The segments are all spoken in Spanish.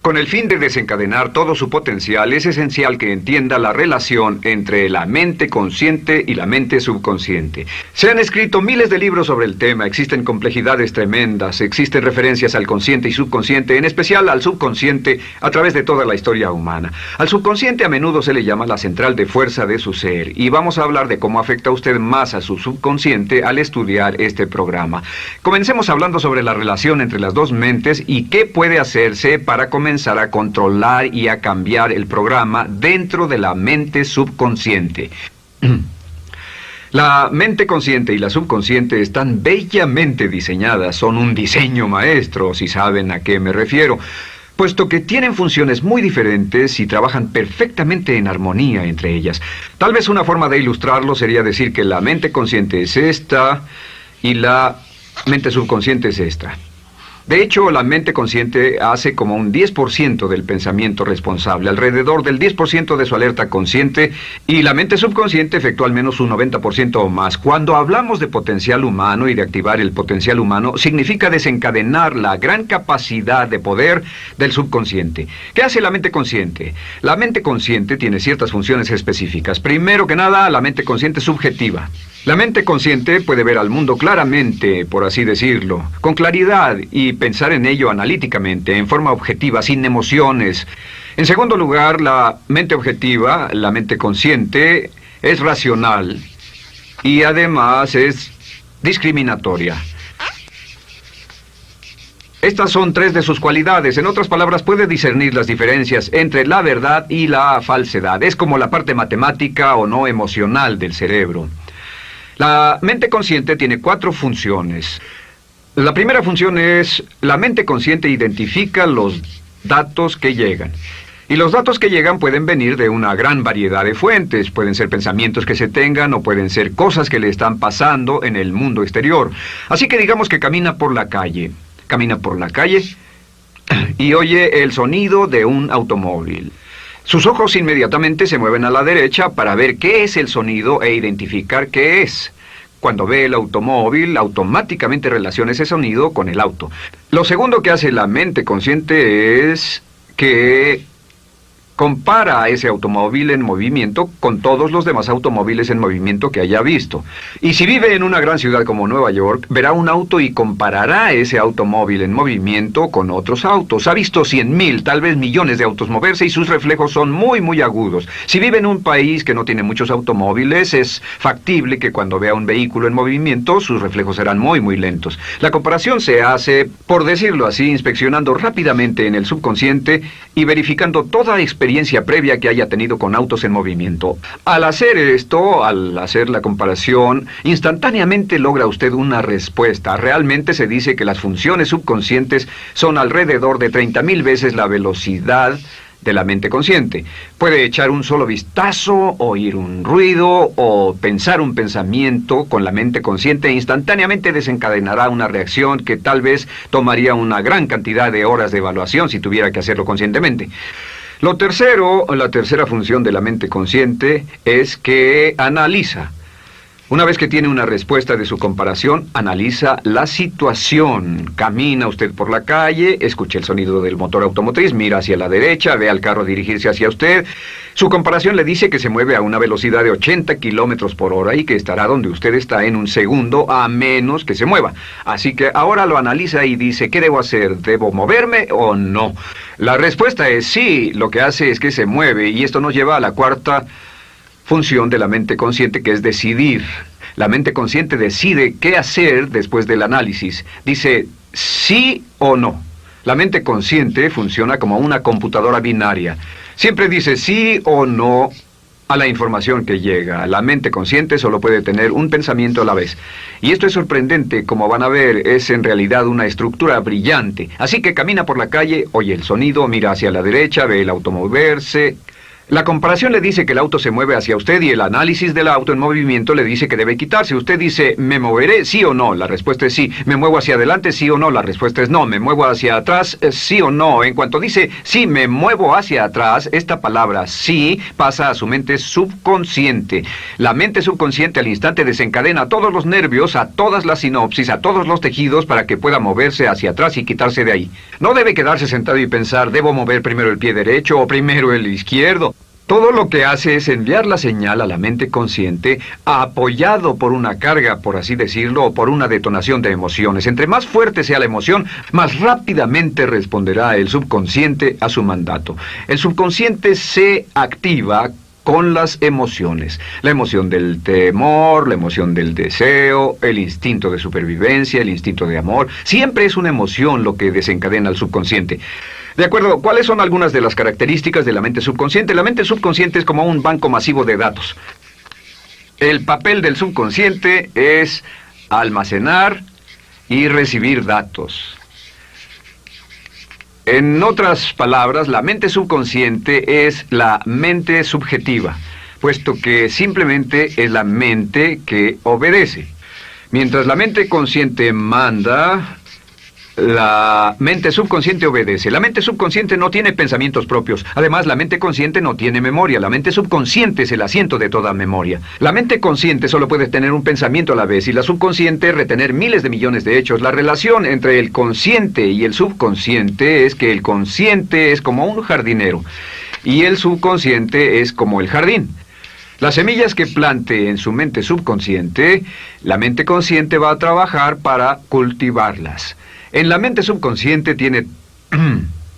Con el fin de desencadenar todo su potencial, es esencial que entienda la relación entre la mente consciente y la mente subconsciente. Se han escrito miles de libros sobre el tema, existen complejidades tremendas, existen referencias al consciente y subconsciente, en especial al subconsciente, a través de toda la historia humana. Al subconsciente a menudo se le llama la central de fuerza de su ser, y vamos a hablar de cómo afecta a usted más a su subconsciente al estudiar este programa. Comencemos hablando sobre la relación entre las dos mentes y qué puede hacerse para comenzar a controlar y a cambiar el programa dentro de la mente subconsciente. La mente consciente y la subconsciente están bellamente diseñadas, son un diseño maestro, si saben a qué me refiero, puesto que tienen funciones muy diferentes y trabajan perfectamente en armonía entre ellas. Tal vez una forma de ilustrarlo sería decir que la mente consciente es esta y la mente subconsciente es esta. De hecho, la mente consciente hace como un 10% del pensamiento responsable, alrededor del 10% de su alerta consciente, y la mente subconsciente efectúa al menos un 90% o más. Cuando hablamos de potencial humano y de activar el potencial humano, significa desencadenar la gran capacidad de poder del subconsciente. ¿Qué hace la mente consciente? La mente consciente tiene ciertas funciones específicas. Primero que nada, la mente consciente es subjetiva. La mente consciente puede ver al mundo claramente, por así decirlo, con claridad y pensar en ello analíticamente, en forma objetiva, sin emociones. En segundo lugar, la mente objetiva, la mente consciente, es racional y además es discriminatoria. Estas son tres de sus cualidades. En otras palabras, puede discernir las diferencias entre la verdad y la falsedad. Es como la parte matemática o no emocional del cerebro. La mente consciente tiene 4 funciones. La primera función es, la mente consciente identifica los datos que llegan. Y los datos que llegan pueden venir de una gran variedad de fuentes. Pueden ser pensamientos que se tengan o pueden ser cosas que le están pasando en el mundo exterior. Así que digamos que camina por la calle. Camina por la calle y oye el sonido de un automóvil. Sus ojos inmediatamente se mueven a la derecha para ver qué es el sonido e identificar qué es. Cuando ve el automóvil, automáticamente relaciona ese sonido con el auto. Lo segundo que hace la mente consciente es que compara a ese automóvil en movimiento con todos los demás automóviles en movimiento que haya visto. Y si vive en una gran ciudad como Nueva York, verá un auto y comparará ese automóvil en movimiento con otros autos. Ha visto 100,000, tal vez millones de autos moverse y sus reflejos son muy, muy agudos. Si vive en un país que no tiene muchos automóviles, es factible que cuando vea un vehículo en movimiento, sus reflejos serán muy, muy lentos. La comparación se hace, por decirlo así, inspeccionando rápidamente en el subconsciente y verificando toda experiencia previa que haya tenido con autos en movimiento. Al hacer esto, al hacer la comparación, instantáneamente logra usted una respuesta. Realmente se dice que las funciones subconscientes son alrededor de 30,000 veces la velocidad de la mente consciente. Puede echar un solo vistazo, oír un ruido o pensar un pensamiento con la mente consciente e instantáneamente desencadenará una reacción que tal vez tomaría una gran cantidad de horas de evaluación si tuviera que hacerlo conscientemente. La tercera función de la mente consciente es que analiza. Una vez que tiene una respuesta de su comparación, analiza la situación. Camina usted por la calle, escucha el sonido del motor automotriz, mira hacia la derecha, ve al carro dirigirse hacia usted. Su comparación le dice que se mueve a una velocidad de 80 kilómetros por hora y que estará donde usted está en un segundo, a menos que se mueva. Así que ahora lo analiza y dice, ¿qué debo hacer? ¿Debo moverme o no? La respuesta es sí, lo que hace es que se mueve, y esto nos lleva a la cuarta función de la mente consciente, que es decidir. La mente consciente decide qué hacer después del análisis. Dice sí o no. La mente consciente funciona como una computadora binaria. Siempre dice sí o no a la información que llega. La mente consciente solo puede tener un pensamiento a la vez. Y esto es sorprendente, como van a ver, es en realidad una estructura brillante. Así que camina por la calle, oye el sonido, mira hacia la derecha, ve el auto moverse, La comparación le dice que el auto se mueve hacia usted y el análisis del auto en movimiento le dice que debe quitarse. Usted dice, ¿me moveré? ¿Sí o no? La respuesta es sí. ¿Me muevo hacia adelante? ¿Sí o no? La respuesta es no. ¿Me muevo hacia atrás? ¿Sí o no? En cuanto dice, sí, me muevo hacia atrás, esta palabra sí pasa a su mente subconsciente. La mente subconsciente al instante desencadena todos los nervios, a todas las sinapsis, a todos los tejidos para que pueda moverse hacia atrás y quitarse de ahí. No debe quedarse sentado y pensar, ¿debo mover primero el pie derecho o primero el izquierdo? Todo lo que hace es enviar la señal a la mente consciente, apoyado por una carga, por así decirlo, o por una detonación de emociones. Entre más fuerte sea la emoción, más rápidamente responderá el subconsciente a su mandato. El subconsciente se activa con las emociones. La emoción del temor, la emoción del deseo, el instinto de supervivencia, el instinto de amor. Siempre es una emoción lo que desencadena al subconsciente. De acuerdo, ¿cuáles son algunas de las características de la mente subconsciente? La mente subconsciente es como un banco masivo de datos. El papel del subconsciente es almacenar y recibir datos. En otras palabras, la mente subconsciente es la mente subjetiva, puesto que simplemente es la mente que obedece. Mientras la mente consciente manda, la mente subconsciente obedece. La mente subconsciente no tiene pensamientos propios. Además, la mente consciente no tiene memoria. La mente subconsciente es el asiento de toda memoria. La mente consciente solo puede tener un pensamiento a la vez y la subconsciente retener miles de millones de hechos. La relación entre el consciente y el subconsciente es que el consciente es como un jardinero y el subconsciente es como el jardín. Las semillas que plante en su mente subconsciente, la mente consciente va a trabajar para cultivarlas. En la mente subconsciente tiene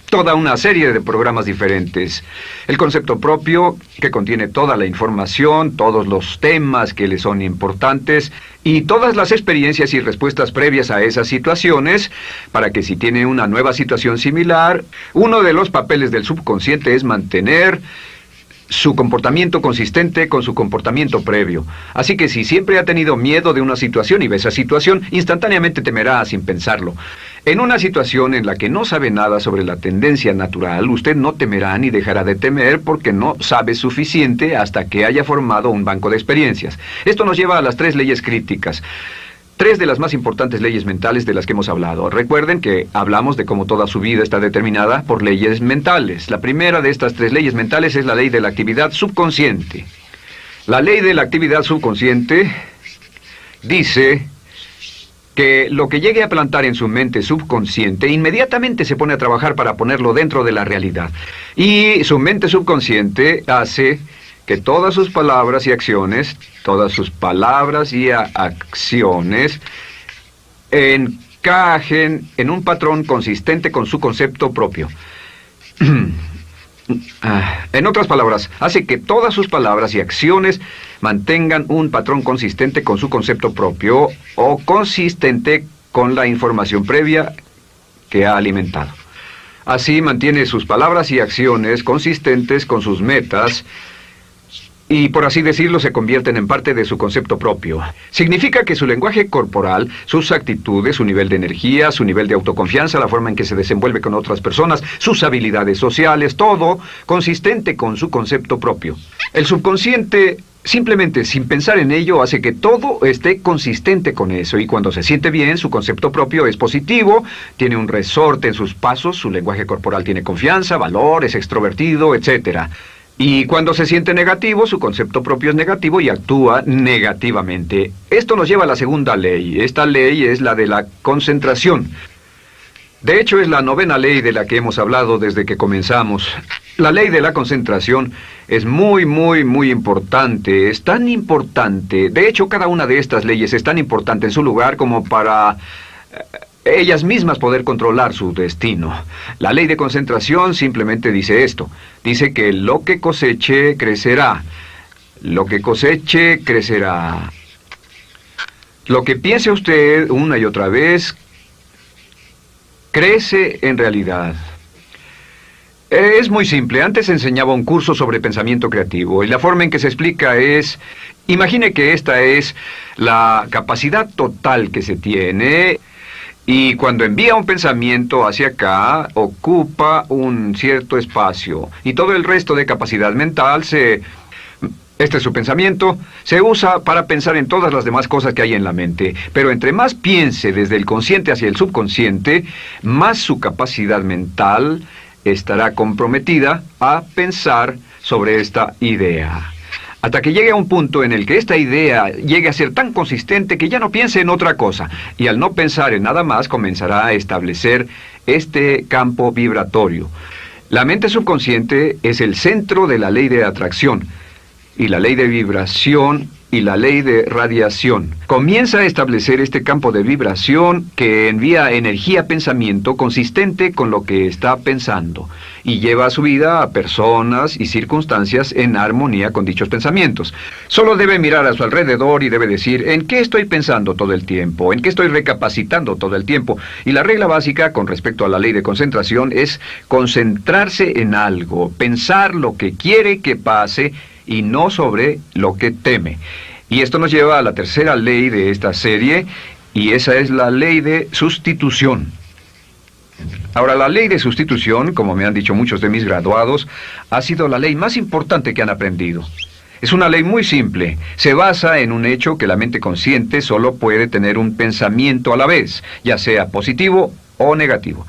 toda una serie de programas diferentes. El concepto propio, que contiene toda la información, todos los temas que le son importantes y todas las experiencias y respuestas previas a esas situaciones, para que si tiene una nueva situación similar, uno de los papeles del subconsciente es mantener su comportamiento consistente con su comportamiento previo. Así que si siempre ha tenido miedo de una situación y ve esa situación, instantáneamente temerá sin pensarlo. En una situación en la que no sabe nada sobre la tendencia natural, usted no temerá ni dejará de temer porque no sabe suficiente hasta que haya formado un banco de experiencias. Esto nos lleva a las 3 leyes críticas. 3 de las más importantes leyes mentales de las que hemos hablado. Recuerden que hablamos de cómo toda su vida está determinada por leyes mentales. La primera de estas 3 leyes mentales es la ley de la actividad subconsciente. La ley de la actividad subconsciente dice que lo que llegue a plantar en su mente subconsciente inmediatamente se pone a trabajar para ponerlo dentro de la realidad. Y su mente subconsciente hace que todas sus palabras y acciones encajen en un patrón consistente con su concepto propio. En otras palabras, hace que todas sus palabras y acciones mantengan un patrón consistente con su concepto propio o consistente con la información previa que ha alimentado. Así mantiene sus palabras y acciones consistentes con sus metas y, por así decirlo, se convierten en parte de su concepto propio. Significa que su lenguaje corporal, sus actitudes, su nivel de energía, su nivel de autoconfianza, la forma en que se desenvuelve con otras personas, sus habilidades sociales, todo consistente con su concepto propio. El subconsciente, simplemente sin pensar en ello, hace que todo esté consistente con eso, y cuando se siente bien, su concepto propio es positivo, tiene un resorte en sus pasos, su lenguaje corporal tiene confianza, valor, es extrovertido, etc. Y cuando se siente negativo, su concepto propio es negativo y actúa negativamente. Esto nos lleva a la segunda ley. Esta ley es la de la concentración. De hecho, es la 9ª ley de la que hemos hablado desde que comenzamos. La ley de la concentración es muy importante. Es tan importante. De hecho, cada una de estas leyes es tan importante en su lugar como para ellas mismas poder controlar su destino. La ley de concentración simplemente dice esto. Dice que lo que coseche, crecerá. Lo que coseche, crecerá. Lo que piense usted una y otra vez, crece en realidad. Es muy simple. Antes enseñaba un curso sobre pensamiento creativo y la forma en que se explica es: imagine que esta es la capacidad total que se tiene Y cuando envía un pensamiento hacia acá, ocupa un cierto espacio. Y todo el resto de capacidad mental este es su pensamiento, se usa para pensar en todas las demás cosas que hay en la mente. Pero entre más piense desde el consciente hacia el subconsciente, más su capacidad mental estará comprometida a pensar sobre esta idea. Hasta que llegue a un punto en el que esta idea llegue a ser tan consistente que ya no piense en otra cosa. Y al no pensar en nada más, comenzará a establecer este campo vibratorio. La mente subconsciente es el centro de la ley de atracción, y la ley de vibración y la ley de radiación. Comienza a establecer este campo de vibración que envía energía-pensamiento consistente con lo que está pensando y lleva a su vida a personas y circunstancias en armonía con dichos pensamientos. Solo debe mirar a su alrededor y debe decir, ¿en qué estoy pensando todo el tiempo? ¿En qué estoy recapacitando todo el tiempo? Y la regla básica con respecto a la ley de concentración es concentrarse en algo, pensar lo que quiere que pase y no sobre lo que teme. Y esto nos lleva a la tercera ley de esta serie, y esa es la ley de sustitución. Ahora, la ley de sustitución, como me han dicho muchos de mis graduados, ha sido la ley más importante que han aprendido. Es una ley muy simple. Se basa en un hecho que la mente consciente solo puede tener un pensamiento a la vez, ya sea positivo o negativo.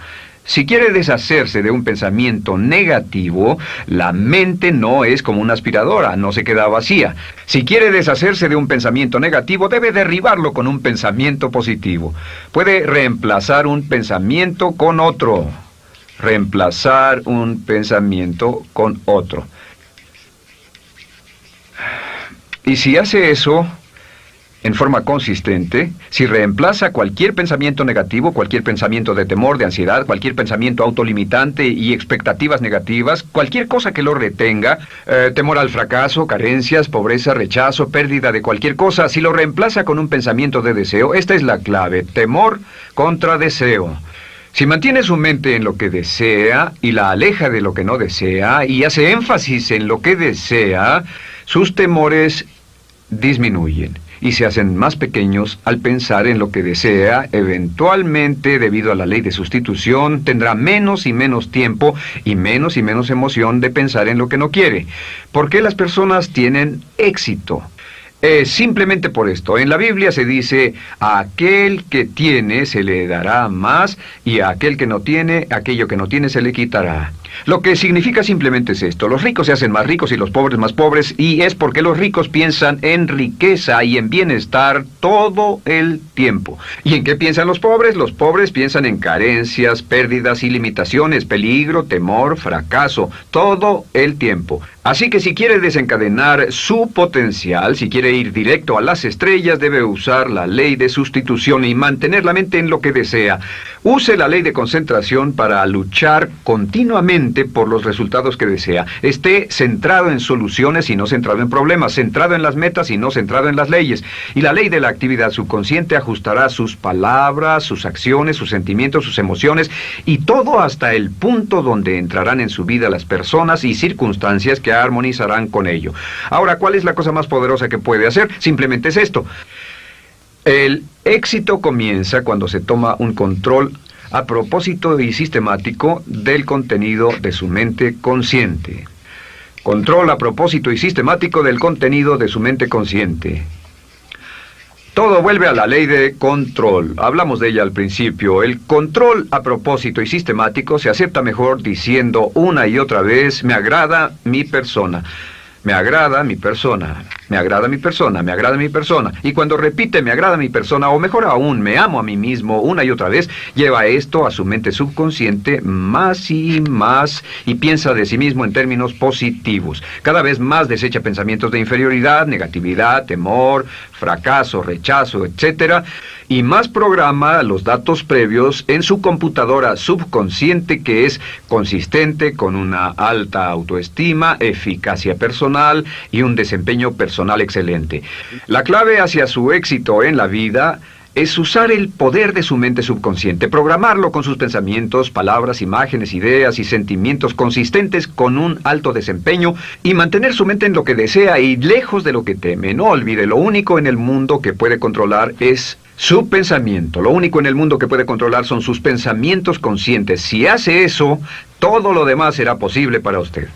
Si quiere deshacerse de un pensamiento negativo, la mente no es como una aspiradora, no se queda vacía. Si quiere deshacerse de un pensamiento negativo, debe derribarlo con un pensamiento positivo. Puede reemplazar un pensamiento con otro. Reemplazar un pensamiento con otro. Y si hace eso en forma consistente, si reemplaza cualquier pensamiento negativo, cualquier pensamiento de temor, de ansiedad, cualquier pensamiento autolimitante y expectativas negativas, cualquier cosa que lo retenga, temor al fracaso, carencias, pobreza, rechazo, pérdida de cualquier cosa, si lo reemplaza con un pensamiento de deseo, esta es la clave: temor contra deseo. Si mantiene su mente en lo que desea y la aleja de lo que no desea y hace énfasis en lo que desea, sus temores disminuyen y se hacen más pequeños al pensar en lo que desea. Eventualmente, debido a la ley de sustitución, tendrá menos y menos tiempo y menos emoción de pensar en lo que no quiere. ¿Por qué las personas tienen éxito? Simplemente por esto. En la Biblia se dice, a aquel que tiene se le dará más, y a aquel que no tiene, aquello que no tiene se le quitará. Lo que significa simplemente es esto: los ricos se hacen más ricos y los pobres más pobres, y es porque los ricos piensan en riqueza y en bienestar todo el tiempo. ¿Y en qué piensan los pobres? Los pobres piensan en carencias, pérdidas y limitaciones, peligro, temor, fracaso, todo el tiempo. Así que si quiere desencadenar su potencial, si quiere ir directo a las estrellas, debe usar la ley de sustitución y mantener la mente en lo que desea. Use la ley de concentración para luchar continuamente por los resultados que desea. Esté centrado en soluciones y no centrado en problemas, centrado en las metas y no centrado en las leyes. Y la ley de la actividad subconsciente ajustará sus palabras, sus acciones, sus sentimientos, sus emociones y todo hasta el punto donde entrarán en su vida las personas y circunstancias que armonizarán con ello. Ahora, ¿cuál es la cosa más poderosa que puede hacer? Simplemente es esto. El éxito comienza cuando se toma un control a propósito y sistemático del contenido de su mente consciente. Control a propósito y sistemático del contenido de su mente consciente. Todo vuelve a la ley de control. Hablamos de ella al principio. El control a propósito y sistemático se acepta mejor diciendo una y otra vez: me agrada mi persona. Me agrada mi persona, me agrada mi persona, me agrada mi persona. Y cuando repite me agrada mi persona, o mejor aún, me amo a mí mismo una y otra vez, lleva esto a su mente subconsciente más y más y piensa de sí mismo en términos positivos. Cada vez más desecha pensamientos de inferioridad, negatividad, temor, fracaso, rechazo, etc. Y más programa los datos previos en su computadora subconsciente, que es consistente con una alta autoestima, eficacia personal y un desempeño personal excelente. La clave hacia su éxito en la vida es usar el poder de su mente subconsciente, programarlo con sus pensamientos, palabras, imágenes, ideas y sentimientos consistentes con un alto desempeño y mantener su mente en lo que desea y lejos de lo que teme. No olvide, lo único en el mundo que puede controlar es su pensamiento. Lo único en el mundo que puede controlar son sus pensamientos conscientes. Si hace eso, todo lo demás será posible para usted.